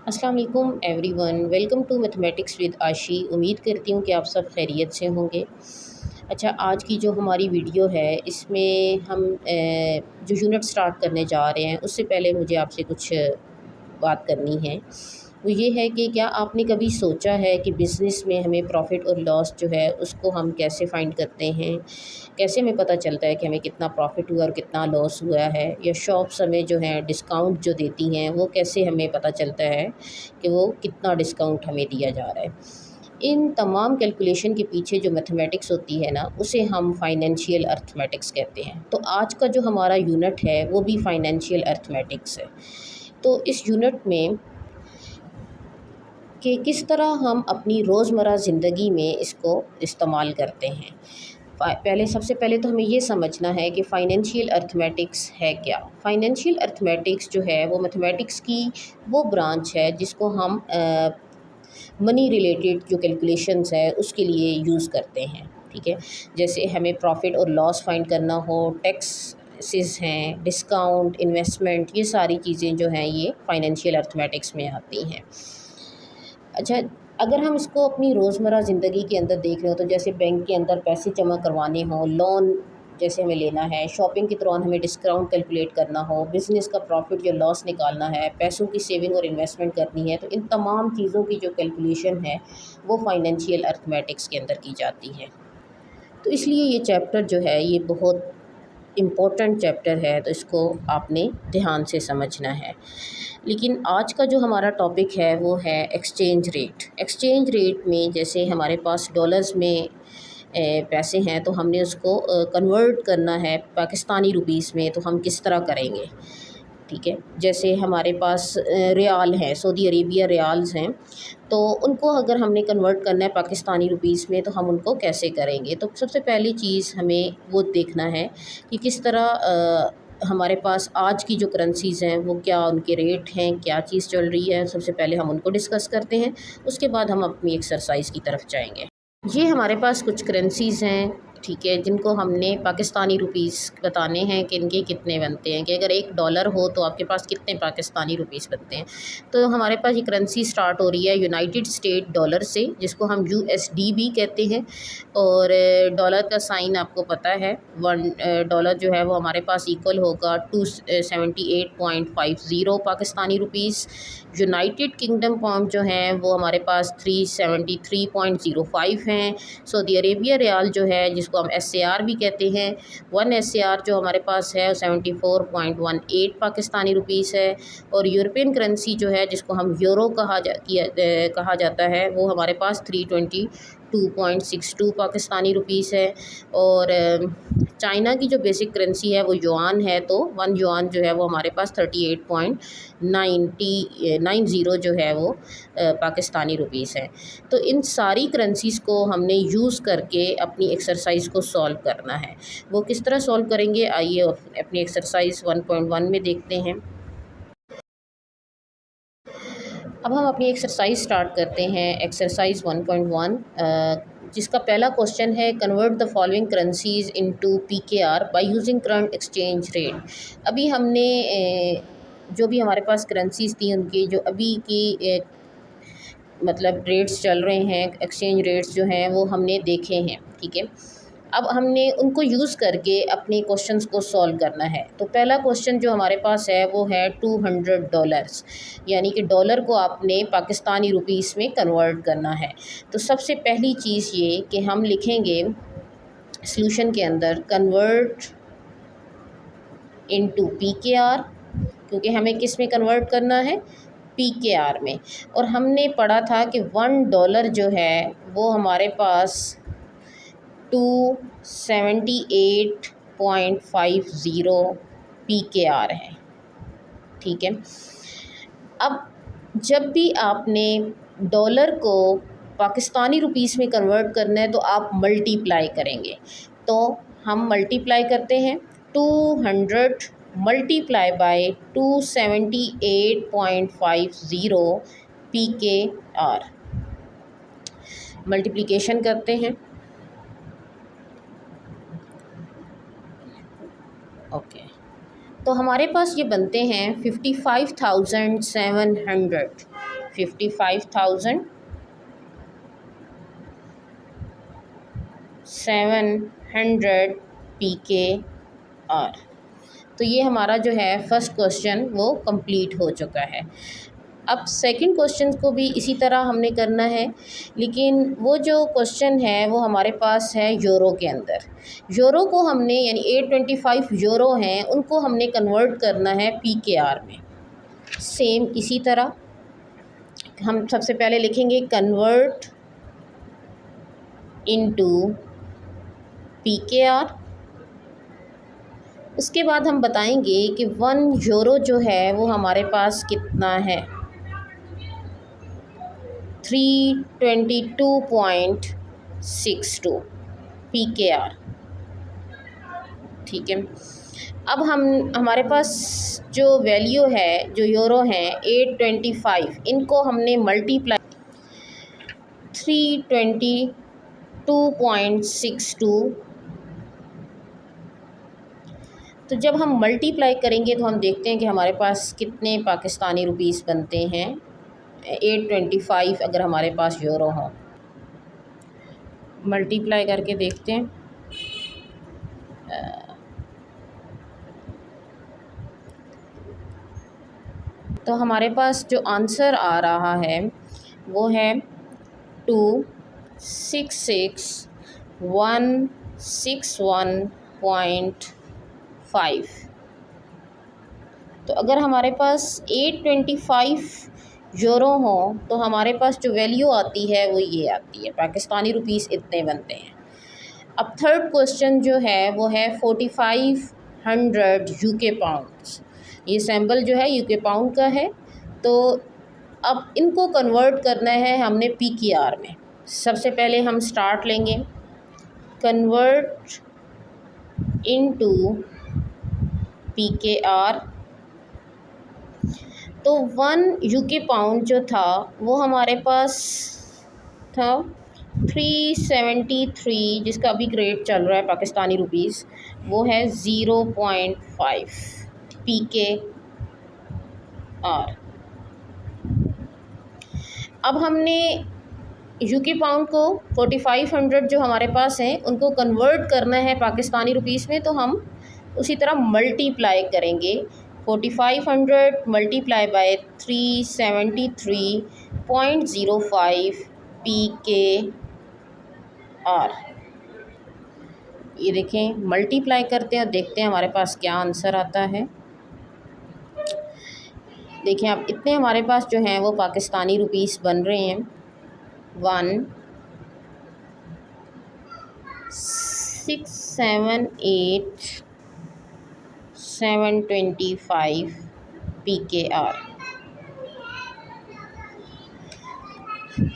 अस्सलाम वालेकुम everyone, welcome to mathematics with Ashi. उम्मीद करती हूँ कि आप सब खैरियत से होंगे। अच्छा, आज की जो हमारी वीडियो है इसमें हम जो यूनिट स्टार्ट करने जा रहे हैं उससे पहले मुझे आपसे कुछ बात करनी है। वो ये है कि क्या आपने कभी सोचा है कि बिज़नेस में हमें प्रॉफ़िट और लॉस जो है उसको हम कैसे फाइंड करते हैं? कैसे हमें पता चलता है कि हमें कितना प्रॉफ़िट हुआ और कितना लॉस हुआ है? या शॉप्स हमें जो है डिस्काउंट जो देती हैं वो कैसे हमें पता चलता है कि वो कितना डिस्काउंट हमें दिया जा रहा है? इन तमाम कैलकुलेशन के पीछे जो मैथमेटिक्स होती है ना, उसे हम फाइनेंशियल अर्थमेटिक्स कहते हैं। तो आज का जो हमारा यूनिट है वो भी फाइनेंशियल अर्थमेटिक्स है। तो इस यूनिट में कि किस तरह हम अपनी रोज़मर्रा ज़िंदगी में इसको इस्तेमाल करते हैं। पहले सबसे पहले तो हमें ये समझना है कि फ़ाइनेंशियल अर्थमेटिक्स है क्या? फ़ाइनेंशियल अर्थमेटिक्स जो है वो मैथमेटिक्स की वो ब्रांच है जिसको हम मनी रिलेटेड जो कैलकुलेशंस है उसके लिए यूज़ करते हैं, ठीक है? जैसे हमें प्रॉफ़िट और लॉस फाइंड करना हो, टैक्सेस हैं, डिस्काउंट, इन्वेस्टमेंट, ये सारी चीज़ें जो हैं ये फ़ाइनेंशियल अर्थमेटिक्स में आती हैं। अच्छा, अगर हम इसको अपनी रोज़मर्रा ज़िंदगी के अंदर देख रहे हो तो जैसे बैंक के अंदर पैसे जमा करवाने हों, लोन जैसे हमें लेना है, शॉपिंग के दौरान हमें डिस्काउंट कैलकुलेट करना हो, बिज़नेस का प्रॉफ़िट या लॉस निकालना है, पैसों की सेविंग और इन्वेस्टमेंट करनी है, तो इन तमाम चीज़ों की जो कैलकुलेशन है वो फाइनेंशियल अर्थमेटिक्स के अंदर की जाती है। तो इसलिए ये चैप्टर जो है ये बहुत इम्पोर्टेंट चैप्टर है, तो इसको आपने ध्यान से समझना है। लेकिन आज का जो हमारा टॉपिक है वो है एक्सचेंज रेट। एक्सचेंज रेट में जैसे हमारे पास डॉलर्स में पैसे हैं तो हमने उसको कन्वर्ट करना है पाकिस्तानी रुपीस में, तो हम किस तरह करेंगे? ठीक है, जैसे हमारे पास रियाल हैं, सऊदी अरेबिया रियाल्स हैं, तो उनको अगर हमने कन्वर्ट करना है पाकिस्तानी रुपीस में तो हम उनको कैसे करेंगे? तो सबसे पहली चीज़ हमें वो देखना है कि किस तरह हमारे पास आज की जो करेंसीज़ हैं वो क्या उनके रेट हैं, क्या चीज़ चल रही है, सबसे पहले हम उनको डिस्कस करते हैं। उसके बाद हम अपनी एक्सरसाइज़ की तरफ जाएँगे। ये हमारे पास कुछ करेंसीज़ हैं, ठीक है, जिनको हमने पाकिस्तानी रुपीस बताने हैं कि इनके कितने बनते हैं, कि अगर $1 हो तो आपके पास कितने पाकिस्तानी रुपीस बनते हैं। तो हमारे पास ये करेंसी स्टार्ट हो रही है यूनाइटेड स्टेट डॉलर से, जिसको हम यूएसडी भी कहते हैं। और डॉलर का साइन आपको पता है, $1 जो है वो हमारे पास इक्वल होगा 278.50 Pakistani rupees. United kingdom pound जो हैं वो हमारे पास 373.05 हैं। सऊदी अरेबिया रियाल जो है जिसको हम एसएआर भी कहते हैं, 1 एसएआर जो हमारे पास है 74.18 पाकिस्तानी रुपीस है। और यूरोपियन करेंसी जो है जिसको हम यूरो कहा जाता है वो हमारे पास 322.62 पाकिस्तानी रुपीस है। और चाइना की जो बेसिक करेंसी है वो युआन है, तो 1 युआन जो है वो हमारे पास 38.90 जो है वो पाकिस्तानी रुपीस है। तो इन सारी करेंसीज़ को हमने यूज़ करके अपनी एक्सरसाइज को सॉल्व करना है। वो किस तरह सॉल्व करेंगे, आइए अपनी एक्सरसाइज 1.1 में देखते हैं। अब हम अपनी एक्सरसाइज स्टार्ट करते हैं। एक्सरसाइज 1.1 जिसका पहला क्वेश्चन है, convert the following currencies into PKR by using current exchange rate. अभी हमने जो भी हमारे पास करेंसीज थी उनकी जो अभी की मतलब रेट्स चल रहे हैं, एक्सचेंज रेट्स जो हैं वो हमने देखे हैं, ठीक है। अब हमने उनको यूज़ करके अपने क्वेश्चंस को सॉल्व करना है। तो पहला क्वेश्चन जो हमारे पास है वो है $200, यानी कि डॉलर को आपने पाकिस्तानी रुपीस में कन्वर्ट करना है। तो सबसे पहली चीज़ ये कि हम लिखेंगे सॉल्यूशन के अंदर कन्वर्ट इनटू पीकेआर, क्योंकि हमें किस में कन्वर्ट करना है, पीकेआर में। और हमने पढ़ा था कि $1 जो है वो हमारे पास 278.50 पीकेआर है, ठीक है। अब जब भी आपने डॉलर को पाकिस्तानी रुपीस में कन्वर्ट करना है तो आप मल्टीप्लाई करेंगे। तो हम मल्टीप्लाई करते हैं, 200 मल्टीप्लाई बाय 278.50 पीकेआर। मल्टीप्लिकेशन करते हैं, ओके। तो हमारे पास ये बनते हैं 55,700, 55,700 PKR। तो ये हमारा जो है फर्स्ट क्वेश्चन वो कंप्लीट हो चुका है। अब सेकंड क्वेश्चन को भी इसी तरह हमने करना है, लेकिन वो जो क्वेश्चन है वो हमारे पास है यूरो के अंदर। यूरो को हमने यानी 825 यूरो हैं उनको हमने कन्वर्ट करना है PKR में। सेम इसी तरह हम सबसे पहले लिखेंगे कन्वर्ट इनटू PKR। उसके बाद हम बताएंगे कि 1 यूरो जो है वो हमारे पास कितना है, 322.62 PKR। ठीक है, अब हमारे पास जो वैल्यू है, जो यूरो हैं 825, इनको हमने मल्टीप्लाई 322.62। तो जब हम मल्टीप्लाई करेंगे तो हम देखते हैं कि हमारे पास कितने पाकिस्तानी रुपीस बनते हैं। 825 अगर हमारे पास यूरो हो, मल्टीप्लाई करके देखते हैं। तो हमारे पास जो आंसर आ रहा है वो है 266,161.5। तो अगर हमारे पास 825 यूरो हो तो हमारे पास जो वैल्यू आती है वो ये आती है, पाकिस्तानी रुपीस इतने बनते हैं। अब थर्ड क्वेश्चन जो है वो है 4500 यूके पाउंड्स। ये सैम्पल जो है यूके पाउंड का है। तो अब इनको कन्वर्ट करना है हमने PKR में। सबसे पहले हम स्टार्ट लेंगे, कन्वर्ट इनटू PKR। तो 1 यूके पाउंड जो था वो हमारे पास था 373, जिसका अभी रेट चल रहा है पाकिस्तानी रुपीस, वो है 0.5 PKR। अब हमने यूके पाउंड को 4500 जो हमारे पास हैं उनको कन्वर्ट करना है पाकिस्तानी रुपीस में। तो हम उसी तरह मल्टीप्लाई करेंगे, 4500 मल्टीप्लाई बाय 373.05 PKR। ये देखें, मल्टीप्लाई करते हैं और देखते हैं हमारे पास क्या आंसर आता है। देखें अब इतने हमारे पास जो हैं वो पाकिस्तानी रुपीस बन रहे हैं, 1,678,725 PKR।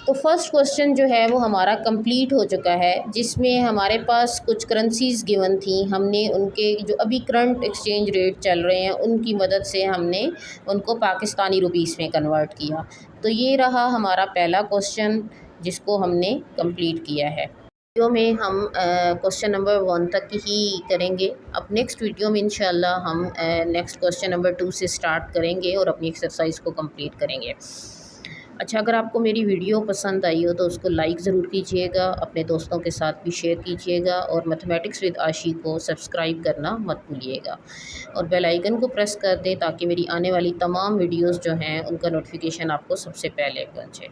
तो फर्स्ट क्वेश्चन जो है वो हमारा कंप्लीट हो चुका है, जिसमें हमारे पास कुछ करेंसीज़ गिवन थी। हमने उनके जो अभी करंट एक्सचेंज रेट चल रहे हैं उनकी मदद से हमने उनको पाकिस्तानी रुपीस में कन्वर्ट किया। तो ये रहा हमारा पहला क्वेश्चन जिसको हमने कंप्लीट किया है। वीडियो में हम क्वेश्चन नंबर 1 तक ही करेंगे। अब नेक्स्ट वीडियो में इंशाल्लाह हम नेक्स्ट क्वेश्चन नंबर 2 से स्टार्ट करेंगे और अपनी एक्सरसाइज को कंप्लीट करेंगे। अच्छा, अगर आपको मेरी वीडियो पसंद आई हो तो उसको लाइक ज़रूर कीजिएगा, अपने दोस्तों के साथ भी शेयर कीजिएगा और मैथमेटिक्स विद आशी को सब्सक्राइब करना मत भूलिएगा और बेल आइकन को प्रेस कर दें ताकि मेरी आने वाली तमाम वीडियोस जो हैं उनका नोटिफिकेशन आपको सबसे पहले पहुंचे।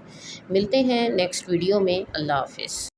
मिलते हैं नेक्स्ट वीडियो में। अल्लाह हाफ़िज़।